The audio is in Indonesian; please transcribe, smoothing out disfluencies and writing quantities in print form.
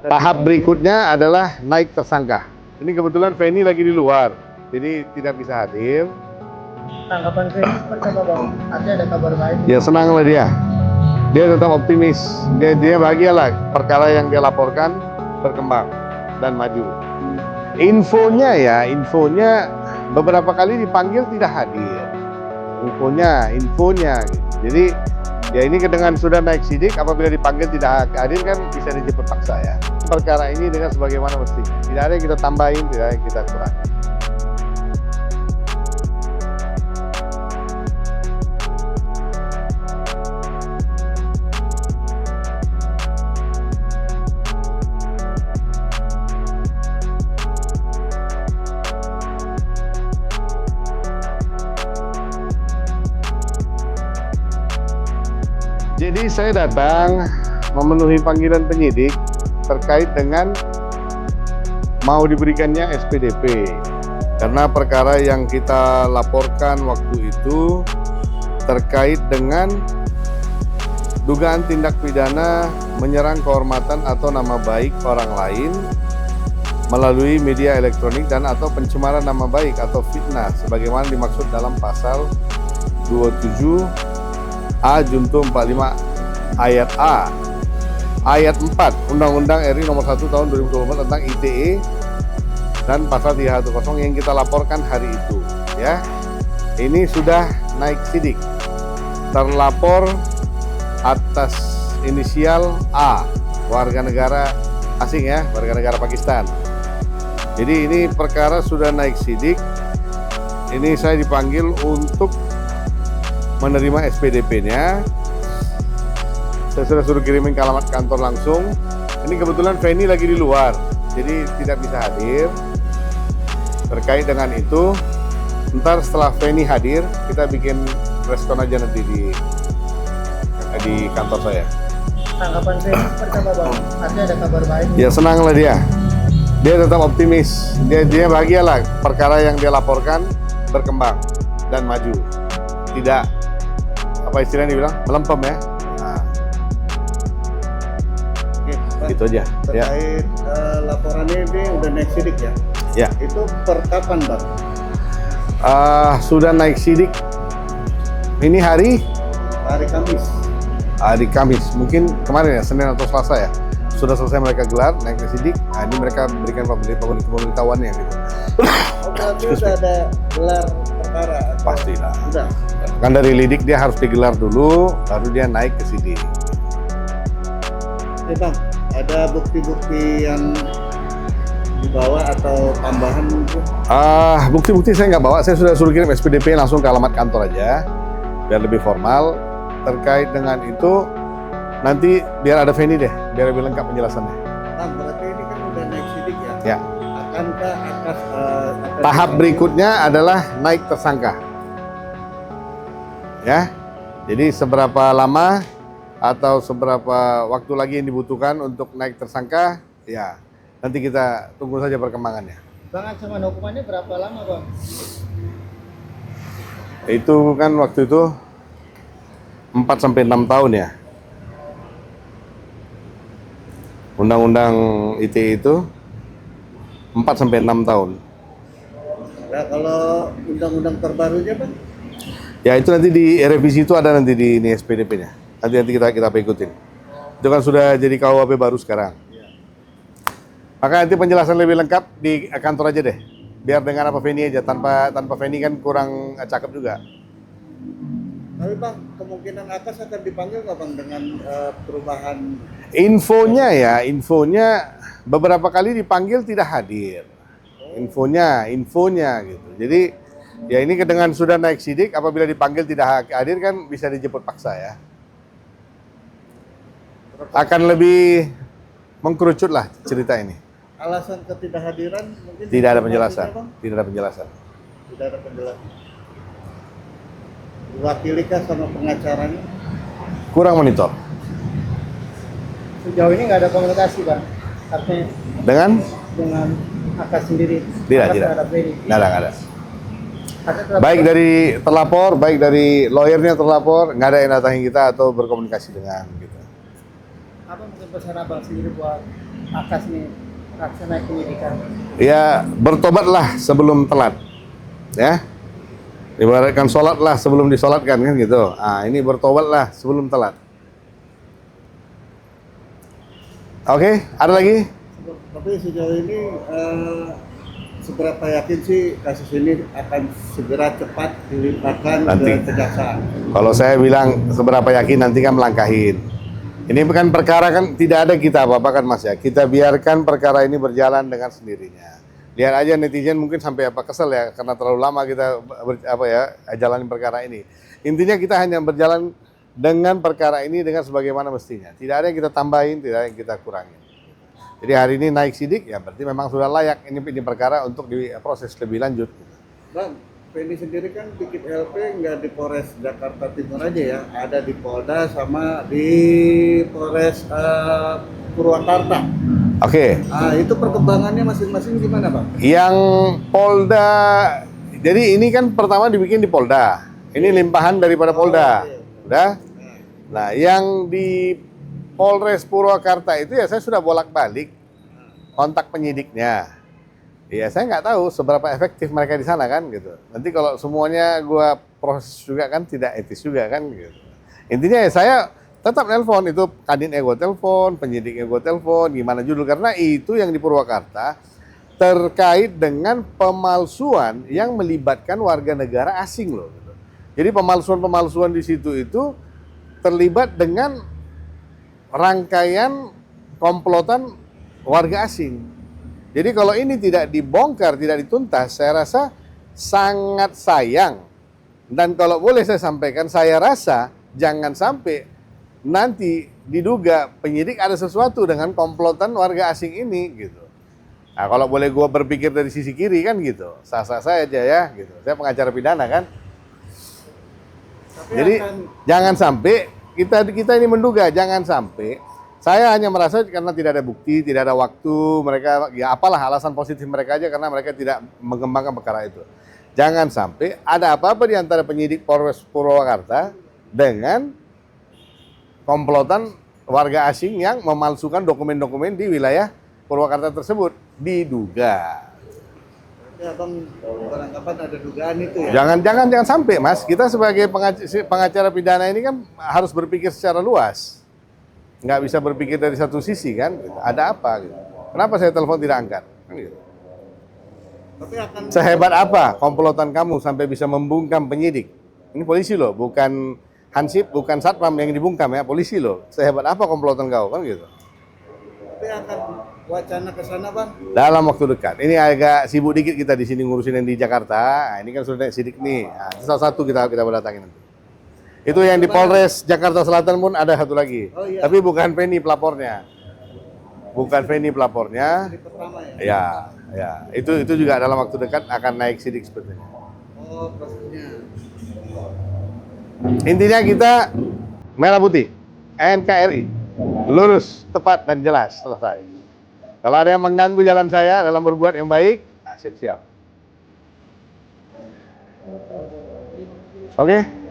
Tahap berikutnya adalah naik tersangka. Ini kebetulan Feni lagi di luar, jadi tidak bisa hadir. Tanggapan Feni seperti apa Bang? Ada kabar baik? Ya senanglah dia. Dia tetap optimis. Dia bahagialah perkara yang dia laporkan berkembang dan maju. Infonya beberapa kali dipanggil tidak hadir. Infonya. Jadi ya ini dengan sudah naik sidik, apabila dipanggil tidak hadir kan bisa dijemput paksa ya. Perkara ini dengan sebagaimana mestinya. Tidak ada yang kita tambahin, tidak ada yang kita kurangi. Jadi saya datang memenuhi panggilan penyidik terkait dengan mau diberikannya SPDP. Karena perkara yang kita laporkan waktu itu terkait dengan dugaan tindak pidana menyerang kehormatan atau nama baik orang lain melalui media elektronik dan atau pencemaran nama baik atau fitnah sebagaimana dimaksud dalam pasal 27 A Junto 45 ayat A ayat 4 Undang-Undang RI nomor 1 tahun 2024 tentang ITE dan pasal 310 yang kita laporkan hari itu ya. Ini sudah naik sidik. Terlapor atas inisial A, warga negara asing ya, warga negara Pakistan. Jadi ini perkara sudah naik sidik. Ini saya dipanggil untuk menerima SPDP-nya. Saya sudah suruh kirimin ke alamat kantor langsung. Ini kebetulan Feni lagi di luar, jadi tidak bisa hadir. Terkait dengan itu, ntar setelah Feni hadir, kita bikin respon aja nanti di kantor saya. Tanggapan Feni seperti apa Bang? Ada kabar baik? Ya senanglah dia. Dia tetap optimis. Dia bahagialah perkara yang dia laporkan berkembang dan maju. Tidak apa istilahnya dibilang melempem ya. Nah, Oke, Bang, gitu aja. Ya. terkait laporannya ini udah naik sidik ya? Ya. Itu per kapan Bang? Sudah naik sidik. Ini hari Hari Kamis. mungkin kemarin ya, Senin atau Selasa ya. Sudah selesai mereka gelar naik ke sidik. Nah, ini mereka berikan pemberitahuannya gitu. Oh berarti udah ada gelar perkara? Atau? Pastilah. Udah. Kan dari lidik dia harus digelar dulu, baru dia naik ke sidik. Oke Bang, ada bukti-bukti yang dibawa atau tambahan mungkin? Bukti-bukti saya nggak bawa. Saya sudah suruh kirim SPDP langsung ke alamat kantor aja, biar lebih formal. Terkait dengan itu, nanti biar ada Feni deh, biar lebih lengkap penjelasannya. Bang, berarti ini kan udah naik sidik ya? Ya. Akankah akan Tahap berikutnya adalah naik tersangka. Ya, jadi seberapa lama atau seberapa waktu lagi yang dibutuhkan untuk naik tersangka, ya nanti kita tunggu saja perkembangannya. Bang, ancaman hukumannya berapa lama Bang? Itu kan waktu itu 4-6 tahun ya. Undang-undang ITE itu 4-6 tahun. Nah, kalau undang-undang terbarunya Bang? Ya itu nanti di revisi itu ada nanti di ini SPDP-nya. Nanti kita ikutin. Itu kan sudah jadi KUHP baru sekarang. Maka nanti penjelasan lebih lengkap di kantor aja deh. Biar dengan apa Feni aja, tanpa Feni kan kurang cakep juga. Tapi Bang, kemungkinan Akas akan dipanggil nggak Bang dengan perubahan? Infonya beberapa kali dipanggil tidak hadir. Infonya gitu. Jadi ya ini dengan sudah naik sidik, apabila dipanggil tidak hadir kan bisa dijemput paksa ya. Akan lebih mengkerucut lah cerita ini. Alasan ketidakhadiran mungkin Tidak ada penjelasan. Bang? Tidak ada penjelasan. Tidak ada penjelasan. Diwakilikah sama pengacaranya? Kurang monitor. Sejauh ini nggak ada komunikasi Bang? Artinya Dengan? dengan Akas sendiri? Tidak. Akas terhadap Feni? Nggak ada. Akas terhadap Baik dari terlapor, baik dari lawyernya terlapor, nggak ada yang datangi kita atau berkomunikasi dengan kita. apa mungkin pesan Abang sendiri buat Akas nih laksana penyidikan. Ya, bertobatlah sebelum telat. Ya. Ibaratkan sholatlah sebelum disolatkan kan gitu. Ah, ini bertobatlah sebelum telat. Oke, ada lagi? Tapi sejauh ini seberapa yakin sih kasus ini akan segera cepat dilimpahkan Nanti. ke kejaksaan? Kalau saya bilang seberapa yakin, nanti kan melangkahin. Ini bukan perkara, kan tidak ada kita apa-apa kan Mas ya. Kita biarkan perkara ini berjalan dengan sendirinya. Lihat aja netizen mungkin sampai apa kesel ya karena terlalu lama kita jalanin perkara ini. Intinya kita hanya berjalan dengan perkara ini dengan sebagaimana mestinya. Tidak ada yang kita tambahin, tidak ada yang kita kurangin. Jadi hari ini naik sidik ya berarti memang sudah layak ini perkara untuk diproses lebih lanjut. Bang, Penny sendiri kan bikin LP nggak di Polres Jakarta Timur aja ya, ada di Polda sama di Polres Purwakarta. Oke. Ah, itu perkembangannya masing-masing gimana, Bang? Yang Polda, jadi ini kan pertama dibikin di Polda. Ini limpahan daripada Polda. Udah? Nah, yang di Polres Purwakarta itu ya saya sudah bolak-balik kontak penyidiknya. Ya saya nggak tahu seberapa efektif mereka di sana kan gitu. Nanti kalau semuanya gua proses juga kan tidak etis juga kan gitu. Intinya ya saya tetap nelpon, itu kadin ego telepon, penyidik ego telepon, gimana judul, karena itu yang di Purwakarta terkait dengan pemalsuan yang melibatkan warga negara asing loh. Gitu. Jadi pemalsuan di situ itu terlibat dengan rangkaian komplotan warga asing. Jadi kalau ini tidak dibongkar, tidak dituntas, saya rasa sangat sayang. Dan kalau boleh saya sampaikan, saya rasa jangan sampai nanti diduga penyidik ada sesuatu dengan komplotan warga asing ini gitu. Nah kalau boleh gue berpikir dari sisi kiri kan gitu, sah-sah saya aja ya gitu. Saya pengacara pidana kan. Tapi Jadi jangan sampai kita ini menduga, jangan sampai. Saya hanya merasa karena tidak ada bukti, tidak ada waktu, mereka ya apalah alasan positif mereka aja karena mereka tidak mengembangkan perkara itu. Jangan sampai ada apa-apa di antara penyidik Polres Purwakarta dengan komplotan warga asing yang memalsukan dokumen-dokumen di wilayah Purwakarta tersebut, diduga. ya Bang, beranggapan ada dugaan itu ya? Jangan sampai Mas, kita sebagai pengacara pidana ini kan harus berpikir secara luas. Nggak bisa berpikir dari satu sisi kan, gitu. Ada apa gitu. Kenapa saya telepon tidak angkat? Kan gitu. Tapi akan Sehebat apa komplotan kamu sampai bisa membungkam penyidik? Ini polisi loh, bukan Hansip, bukan Satpam yang dibungkam ya, polisi loh. Sehebat apa komplotan kau kan gitu. tapi akan wacana ke sana, Bang. Dalam waktu dekat. Ini agak sibuk dikit kita di sini ngurusin yang di Jakarta. Nah, ini kan sudah sidik nih. Nah, itu salah satu kita datangin nanti. Itu yang di Polres Jakarta Selatan pun ada satu lagi. Oh, iya. Tapi bukan Penny pelapornya. Bukan Penny pelapornya. Hari pertama ya? Ya. Itu juga dalam waktu dekat akan naik sidik sepertinya. Oh, prosesnya. Intinya kita merah putih, NKRI, lurus, tepat dan jelas, selesai. Kalau ada yang mengganggu jalan saya dalam berbuat yang baik, siap. Oke?